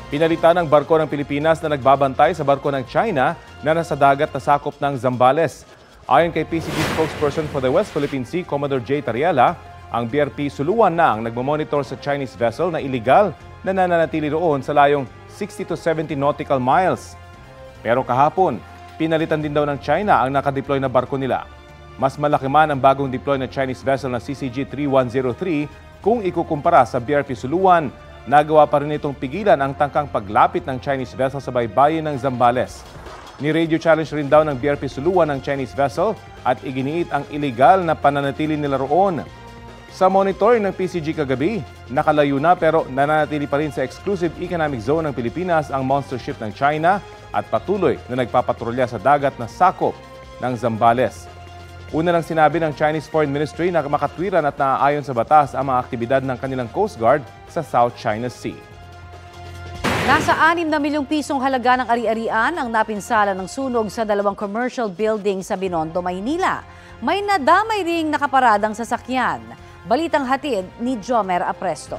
Pinalitan ng barko ng Pilipinas na nagbabantay sa barko ng China na nasa dagat na sakop ng Zambales. Ayon kay PCG spokesperson for the West Philippine Sea, Commodore J. Tariela, ang BRP Suluan na ang nagmamonitor sa Chinese vessel na iligal na nananatili roon sa layong 60 to 70 nautical miles. Pero kahapon, pinalitan din daw ng China ang nakadeploy na barko nila. Mas malaki man ang bagong deploy na Chinese vessel na CCG-3103 kung ikukumpara sa BRP Suluan. Nagawa pa rin itong pigilan ang tangkang paglapit ng Chinese vessel sa baybayin ng Zambales. Ni-radio challenge rin daw ng BRP Suluan ang Chinese vessel at iginiit ang iligal na pananatili nila roon. Sa monitoring ng PCG kagabi, nakalayo na pero nananatili pa rin sa exclusive economic zone ng Pilipinas ang monster ship ng China at patuloy na nagpapatrolya sa dagat na sakop ng Zambales. Una nang sinabi ng Chinese Foreign Ministry na makatwiran at naaayon sa batas ang mga aktibidad ng kanilang Coast Guard sa South China Sea. Nasa 6 na milyong pisong halaga ng ari-arian ang napinsala ng sunog sa 2 commercial building sa Binondo, Maynila. May nadamay ring nakaparadang sasakyan. Balitang hatid ni Jomer Apresto.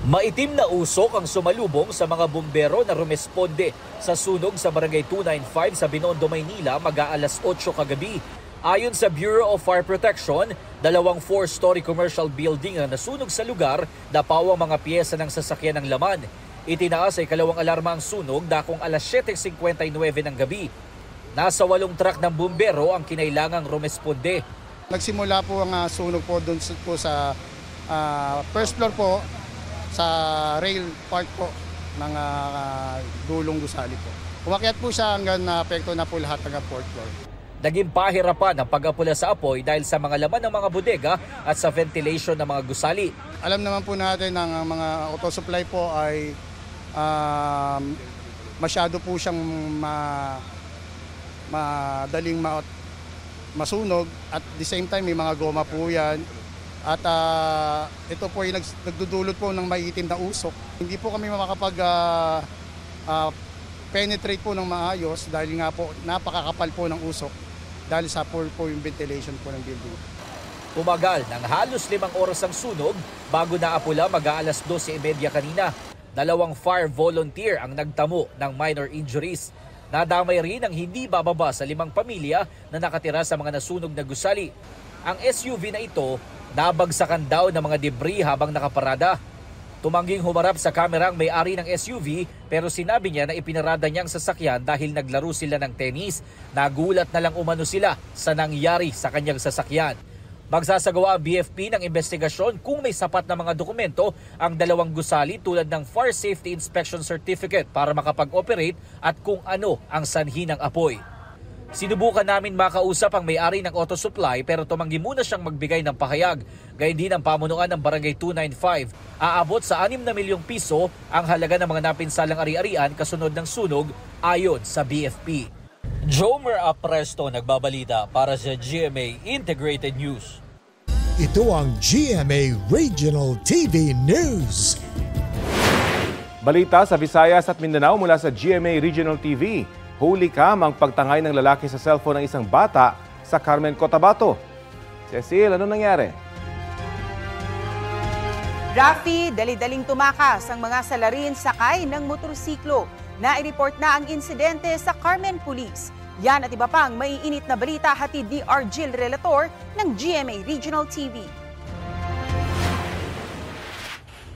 Maitim na usok ang sumalubong sa mga bumbero na rumesponde sa sunog sa Barangay 295 sa Binondo, Maynila mag-aalas 8 kagabi. Ayon sa Bureau of Fire Protection, 2 4-story commercial building ang nasunog sa lugar, napaw ang mga piyesa ng sasakyan ng laman. Itinaas ay 2 alarma ang sunog dakong alas 7:59 ng gabi. Nasa 8 truck ng bumbero ang kinailangang rumesponde. Nagsimula po ang sunog po doon po sa first floor po, sa rail part po ng Dulong Gusali po. Umakyat po siya hanggang naapekto na po lahat ng 4th floor. Naging pahirapan ang pag-apula sa apoy dahil sa mga laman ng mga bodega at sa ventilation ng mga gusali. Alam naman po natin ang mga auto supply po ay masyado po siyang madaling masunog at the same time may mga goma po yan. At ito po ay nagdudulot po ng maiitim na usok. Hindi po kami makakapag-penetrate po ng maayos dahil nga po napakakapal po ng usok dahil sa poor po yung ventilation po ng building. Umagal ng halos 5 oras ang sunog bago naapula mag-aalas 12:30 kanina. 2 fire volunteer ang nagtamo ng minor injuries. Nadamay rin ang hindi bababa sa 5 pamilya na nakatira sa mga nasunog na gusali. Ang SUV na ito, nabagsakan daw ng mga debris habang nakaparada. Tumangging humarap sa kamera ang may-ari ng SUV pero sinabi niya na ipinarada niyang sasakyan dahil naglaro sila ng tennis. Nagulat na lang umano sila sa nangyari sa kanyang sasakyan. Magsasagawa ang BFP ng investigasyon kung may sapat na mga dokumento ang 2 gusali tulad ng Fire Safety Inspection Certificate para makapag-operate at kung ano ang sanhi ng apoy. Sinubukan namin makausap ang may-ari ng auto supply pero tumanggi muna siyang magbigay ng pahayag. Gayun din ang pamunuan ng Barangay 295. Aabot sa 6 na milyong piso ang halaga ng mga napinsalang ari-arian kasunod ng sunog ayon sa BFP. Jomer Apresto nagbabalita para sa GMA Integrated News. Ito ang GMA Regional TV News. Balita sa Visayas at Mindanao mula sa GMA Regional TV. Huli cam ang pagtangay ng lalaki sa cellphone ng isang bata sa Carmen, Cotabato. Cecil, ano nangyari? Rafi, dali-daling tumakas ang mga salarin sakay ng motorsiklo. Na-report na ang insidente sa Carmen Police. Yan at iba pang maiinit na balita hatid ni Argil Relator ng GMA Regional TV.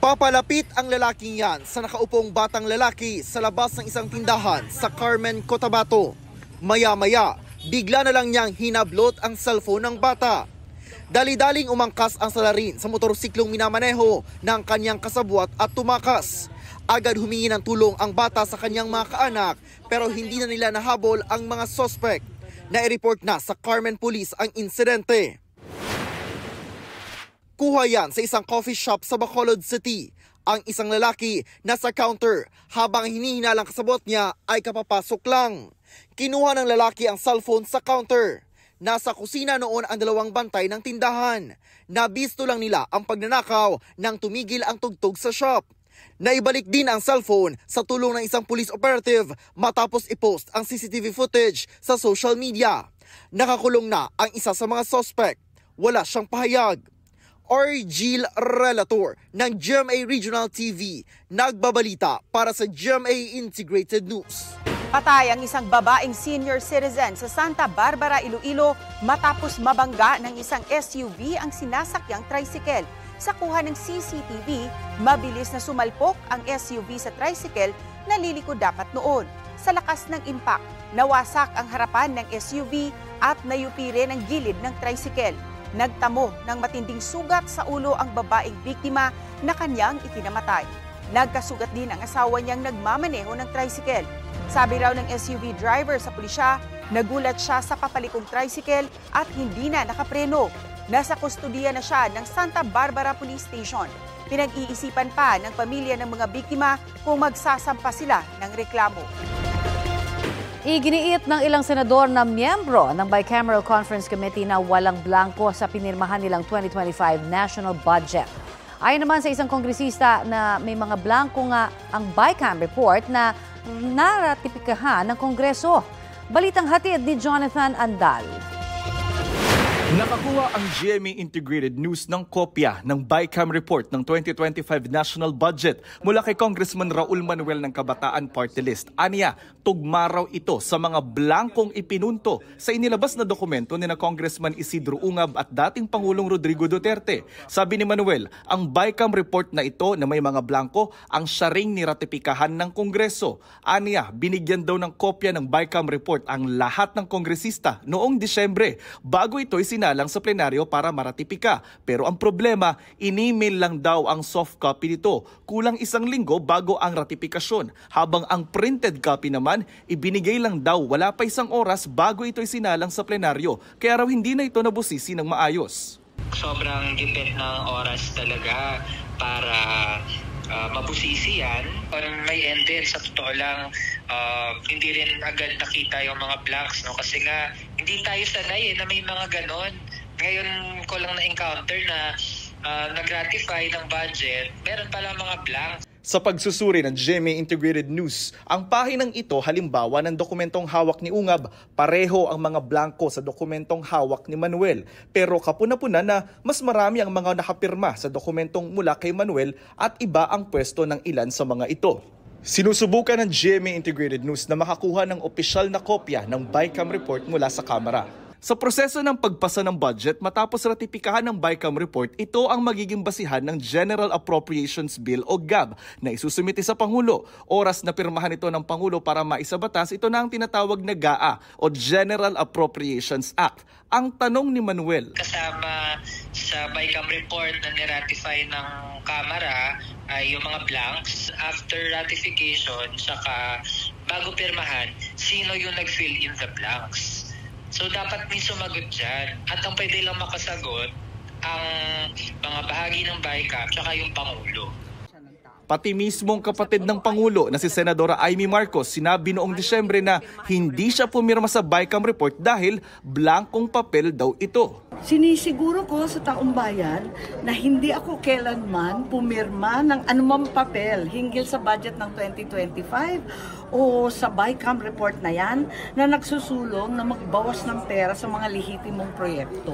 Papalapit ang lalaking yan sa nakaupong batang lalaki sa labas ng isang tindahan sa Carmen, Cotabato. Maya-maya, bigla na lang niyang hinablot ang cellphone ng bata. Dali-daling umangkas ang salarin sa motorsiklong minamaneho ng kanyang kasabwat at tumakas. Agad humingi ng tulong ang bata sa kanyang mga kaanak pero hindi na nila nahabol ang mga suspect. Na-report na sa Carmen Police ang insidente. Kuha yan sa isang coffee shop sa Bacolod City. Ang isang lalaki nasa counter habang hinihinalang kasabot niya ay kapapasok lang. Kinuha ng lalaki ang cellphone sa counter. Nasa kusina noon ang 2 bantay ng tindahan. Nabisto lang nila ang pagnanakaw nang tumigil ang tugtog sa shop. Naibalik din ang cellphone sa tulong ng isang police operative matapos i-post ang CCTV footage sa social media. Nakakulong na ang isa sa mga suspect. Wala siyang pahayag. Argil Relator ng GMA Regional TV, nagbabalita para sa GMA Integrated News. Patay ang isang babaeng senior citizen sa Santa Barbara, Iloilo matapos mabangga ng isang SUV ang sinasakyang tricycle. Sa kuha ng CCTV, mabilis na sumalpok ang SUV sa tricycle na liliko dapat noon. Sa lakas ng impact, nawasak ang harapan ng SUV at nayupi rin ang gilid ng tricycle. Nagtamo ng matinding sugat sa ulo ang babaeng biktima na kanyang ikinamatay. Nagkasugat din ang asawa niyang nagmamaneho ng tricycle. Sabi raw ng SUV driver sa pulisya, nagulat siya sa papalikong tricycle at hindi na nakapreno. Nasa kustudiya na siya ng Santa Barbara Police Station. Pinag-iisipan pa ng pamilya ng mga biktima kung magsasampa sila ng reklamo. Iginiit ng ilang senador na miyembro ng Bicameral Conference Committee na walang blanko sa pinirmahan nilang 2025 national budget. Ayon naman sa isang kongresista na may mga blanko nga ang BICAM report na naratipikahan ng Kongreso. Balitang hatid ni Jonathan Andal. Nakakuha ang GMA Integrated News ng kopya ng BICAM report ng 2025 national budget mula kay Congressman Raul Manuel ng Kabataan Party List. Aniya, tugma raw ito sa mga blankong ipinunto sa inilabas na dokumento ni na Congressman Isidro Ungab at dating Pangulong Rodrigo Duterte. Sabi ni Manuel, ang BICAM report na ito na may mga blanko ang siya ring niratipikahan ng Kongreso. Aniya, binigyan daw ng kopya ng BICAM report ang lahat ng kongresista noong Disyembre bago ito sinalang sa plenaryo para maratipika. Pero ang problema, in-email lang daw ang soft copy nito. Kulang isang linggo bago ang ratifikasyon. Habang ang printed copy naman, ibinigay lang daw wala pa isang oras bago ito sinalang sa plenaryo. Kaya raw hindi na ito nabusisi ng maayos. Sobrang gipit ng oras talaga para mabusisi yan. May end din, sa totoo lang, hindi rin agad nakita yung mga blanks, no? Kasi nga, hindi tayo sanay na may mga ganon. Ngayon ko lang na-encounter na nag-ratify ng budget, meron pala mga blanks. Sa pagsusuri ng GMA Integrated News, ang pahinang ito halimbawa ng dokumentong hawak ni Ungab, pareho ang mga blanko sa dokumentong hawak ni Manuel. Pero kapuna-puna na mas marami ang mga nakapirma sa dokumentong mula kay Manuel at iba ang pwesto ng ilan sa mga ito. Sinusubukan ng GMA Integrated News na makakuha ng opisyal na kopya ng BICAM report mula sa Kamara. Sa proseso ng pagpasa ng budget matapos ratipikahan ng BICAM report, ito ang magiging basihan ng General Appropriations Bill o GAB na isusumiti sa Pangulo. Oras na pirmahan ito ng Pangulo para maisabatas, ito na ang tinatawag na GAA o General Appropriations Act. Ang tanong ni Manuel, kasama sa BICAM report na niratify ng Kamara ay yung mga blanks. After ratification, saka bago pirmahan, sino yung nag-fill in the blanks? So dapat may sumagot dyan. At ang pwede lang makasagot ang mga bahagi ng BICAM tsaka yung Pangulo. Pati mismong kapatid ng Pangulo na si Senadora Amy Marcos sinabi noong Disyembre na hindi siya pumirma sa BICAM report dahil blankong papel daw ito. Sinisiguro ko sa taong bayan na hindi ako kailanman pumirma ng anumang papel hinggil sa budget ng 2025 o sa BICAM report na yan na nagsusulong na magbawas ng pera sa mga lehitimong proyekto.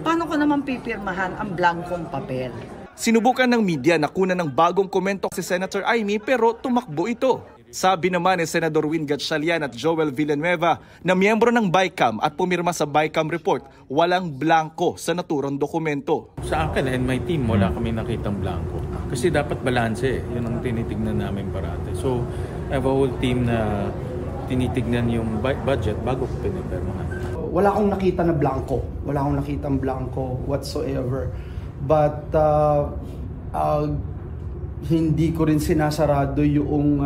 Paano ko naman pipirmahan ang blankong papel? Sinubukan ng media na kunan ng bagong komento si Senator Amy pero tumakbo ito. Sabi naman ni Senador Win Gatchalian at Joel Villanueva na miyembro ng BICAM at pumirma sa BICAM report, walang blanko sa naturang dokumento. Sa akin and my team, wala kami nakitang blanko. Kasi dapat balanse, yun ang tinitignan namin parate. So, I have a whole team na tinitignan yung budget bago ko pinipirmahan. Wala akong nakita na blanko. Wala akong nakitang blanko whatsoever. But hindi ko rin sinasarado yung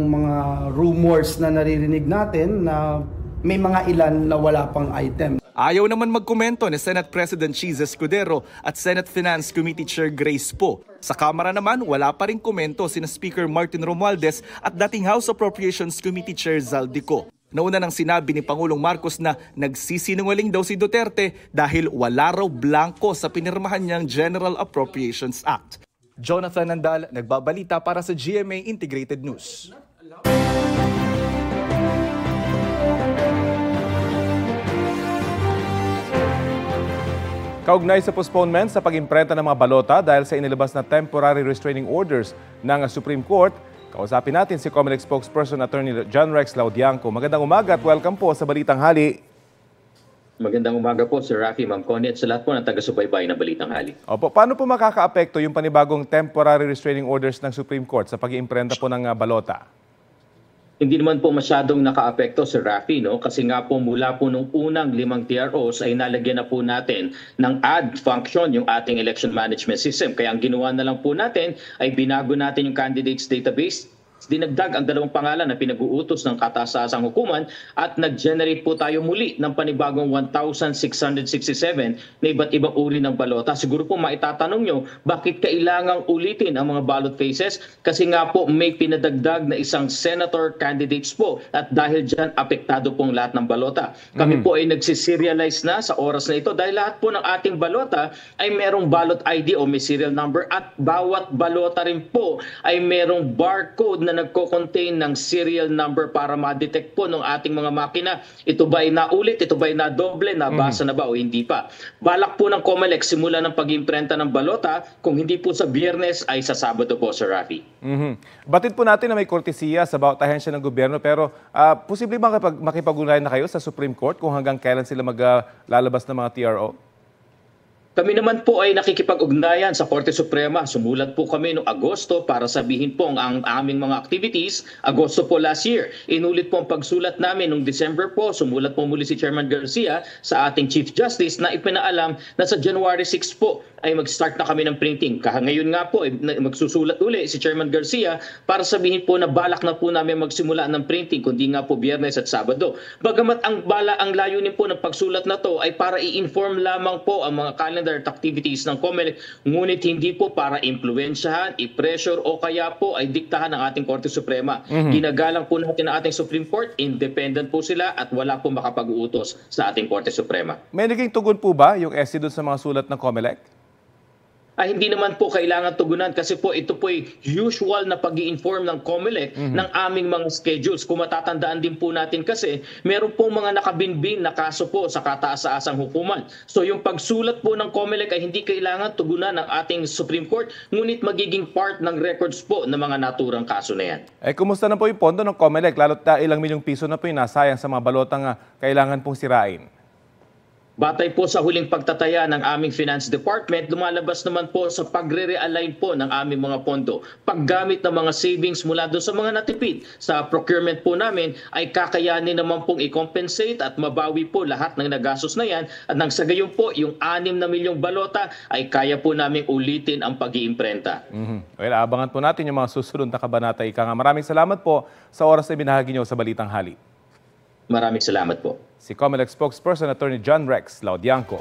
mga rumors na naririnig natin na may mga ilan na wala pang item. Ayaw naman magkomento ni Senate President Cheese Escudero at Senate Finance Committee Chair Grace Poe. Sa Kamara naman, wala pa rin komento sina Speaker Martin Romualdez at dating House Appropriations Committee Chair Zaldico. Nauna nang sinabi ni Pangulong Marcos na nagsisinungaling daw si Duterte dahil wala raw blanko sa pinirmahan niyang General Appropriations Act. Jonathan Nandal, nagbabalita para sa GMA Integrated News. Kaugnay sa postponement sa pag-imprenta ng mga balota dahil sa inilabas na temporary restraining orders ng Supreme Court, kausapin natin si COMELEC spokesperson Attorney John Rex Laudianco. Magandang umaga at welcome po sa Balitang Hali. Magandang umaga po, Sir Rafi, Ma'am Connie, at sa lahat po ng taga-subaybay ng Balitang Hali. Opo, paano po makakaapekto yung panibagong temporary restraining orders ng Supreme Court sa pag-iimprenta po ng balota? Hindi naman po masyadong naka-apekto, Sir Rafi, no? Kasi nga po mula po nung unang 5 TROs ay nalagyan na po natin ng add function yung ating election management system. Kaya ang ginawa na lang po natin ay binago natin yung candidates database, dinagdag ang 2 pangalan na pinag-uutos ng kataas-taasang hukuman at nag-generate po tayo muli ng panibagong 1,667 na iba't ibang uri ng balota. Siguro po maitatanong nyo, bakit kailangang ulitin ang mga ballot cases? Kasi nga po may pinadagdag na isang senator candidates po at dahil dyan apektado pong lahat ng balota. Kami po ay nagsiserialize na sa oras na ito dahil lahat po ng ating balota ay merong ballot ID o may serial number at bawat balota rin po ay merong barcode na nagko-contain ng serial number para ma-detect po ng ating mga makina. Ito ba ay naulit? Ito ba ay nadoble? Nabasa na ba o hindi pa? Balak po ng COMELEC simula ng pag-imprenta ng balota. Kung hindi po sa Biyernes ay sa Sabado po, Sir Rafi. Batid po natin na may kortesiya sa bawat ahensya ng gobyerno pero posible ba makipag-ugnayan na kayo sa Supreme Court kung hanggang kailan sila maglalabas ng mga TRO? Kami naman po ay nakikipag-ugnayan sa Korte Suprema. Sumulat po kami noong Agosto para sabihin po ang aming mga activities. Agosto po last year. Inulit po ang pagsulat namin noong December po. Sumulat po muli si Chairman Garcia sa ating Chief Justice na ipinaalam na sa January 6 po ay mag-start na kami ng printing. Ngayon nga po ay magsusulat uli si Chairman Garcia para sabihin po na balak na po namin magsimula ng printing kundi nga po Biyernes at Sabado. Bagamat ang layunin po ng pagsulat na to ay para i-inform lamang po ang mga calendar at activities ng COMELEC, ngunit hindi po para impluwensyahan, i-pressure o kaya po ay diktahan ng ating Korte Suprema. Ginagalang po natin ang ating Supreme Court, independent po sila at wala po makapag-uutos sa ating Korte Suprema. May naging tugon po ba yung SC doon sa mga sulat ng COMELEC? Hindi naman po kailangan tugunan kasi po ito po ay usual na pag-i-inform ng COMELEC ng aming mga schedules. Kung matatandaan din po natin kasi meron pong mga nakabinbin na kaso po sa kataas-taasang hukuman. So yung pagsulat po ng COMELEC ay hindi kailangan tugunan ng ating Supreme Court, ngunit magiging part ng records po ng mga naturang kaso na yan. Kumusta na po yung pondo ng COMELEC? Lalo't ilang milyong piso na po yung nasayang sa mga balotang kailangan pong sirain. Batay po sa huling pagtataya ng aming Finance Department, lumalabas naman po sa pagre-realign po ng aming mga pondo. Paggamit ng mga savings mula doon sa mga natipid sa procurement po namin ay kakayanin naman pong i-compensate at mabawi po lahat ng nagastos na yan. At nang sa gayon po, yung 6 na milyong balota ay kaya po namin ulitin ang pag-iimprenta. Well, abangan po natin yung mga susunod na kabanata. Maraming salamat po sa oras na binahagi nyo sa Balitang Hali. Maraming salamat po. Si COMELEC spokesperson Attorney John Rex Laudianco.